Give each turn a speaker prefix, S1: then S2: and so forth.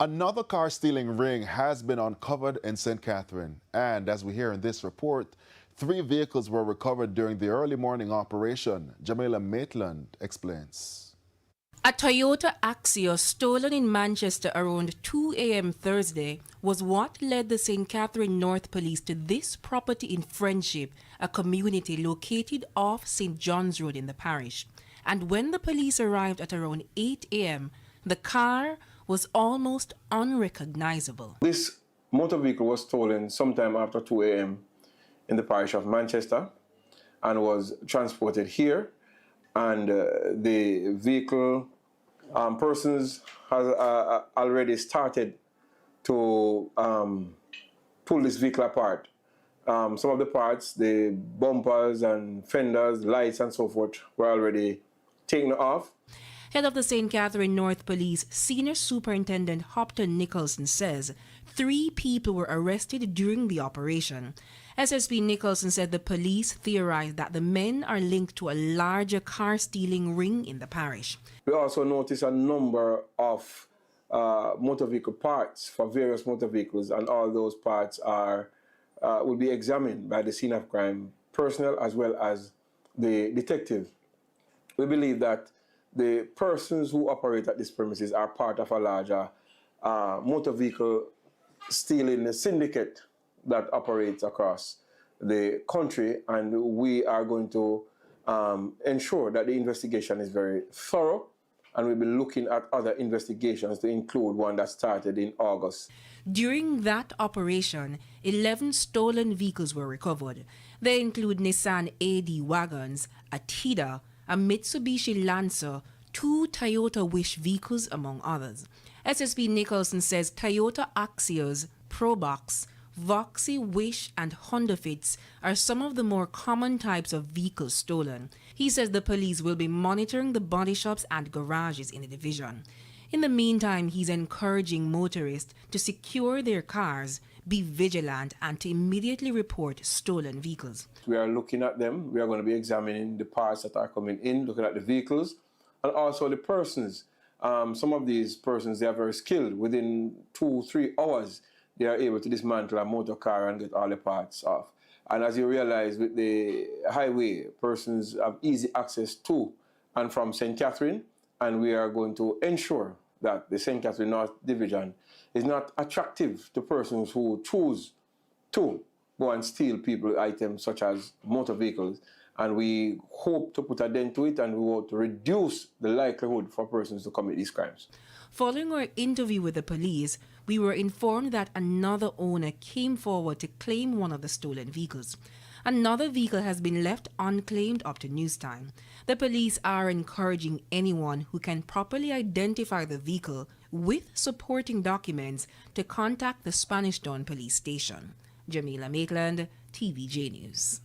S1: Another car stealing ring has been uncovered in St. Catherine, and as we hear in this report, 3 vehicles were recovered during the early morning operation. Jamaica Maitland explains.
S2: A Toyota Axia stolen in Manchester around 2 a.m. Thursday was what led the St. Catherine North Police to this property in Friendship, a community located off St. John's Road in the parish. And when the police arrived at around 8 a.m., the car was almost unrecognizable.
S3: This motor vehicle was stolen sometime after 2 a.m. in the parish of Manchester and was transported here. And the vehicle persons has already started to pull this vehicle apart. Some of the parts, the bumpers and fenders, lights and so forth, were already taken off.
S2: Head of the St. Catherine North Police, Senior Superintendent Hopton Nicholson says 3 people were arrested during the operation. SSP Nicholson said the police theorized that the men are linked to a larger car stealing ring in the parish.
S3: We also noticed a number of motor vehicle parts for various motor vehicles, and all those parts will be examined by the scene of crime personnel as well as the detective. We believe that the persons who operate at these premises are part of a larger motor vehicle stealing syndicate that operates across the country, and we are going to ensure that the investigation is very thorough, and we'll be looking at other investigations to include one that started in August.
S2: During that operation, 11 stolen vehicles were recovered. They include Nissan AD wagons, a Tida, a Mitsubishi Lancer, 2 Toyota Wish vehicles, among others. SSP Nicholson says Toyota Axios, Probox, Voxy, Wish, and Honda Fits are some of the more common types of vehicles stolen. He says the police will be monitoring the body shops and garages in the division. In the meantime, he's encouraging motorists to secure their cars, be vigilant, and to immediately report stolen vehicles.
S3: We are looking at them. We are going to be examining the parts that are coming in, looking at the vehicles, and also the persons. Some of these persons, they are very skilled. Within 2-3 hours, they are able to dismantle a motor car and get all the parts off. And as you realize, with the highway, persons have easy access to and from St. Catherine, and we are going to ensure that the St. Catherine North Division is not attractive to persons who choose to go and steal people's items such as motor vehicles. And we hope to put a dent to it, and we want to reduce the likelihood for persons to commit these crimes.
S2: Following our interview with the police, we were informed that another owner came forward to claim one of the stolen vehicles. Another vehicle has been left unclaimed up to news time. The police are encouraging anyone who can properly identify the vehicle with supporting documents to contact the Spanish Town Police Station. Jamaica Maitland, TVJ News.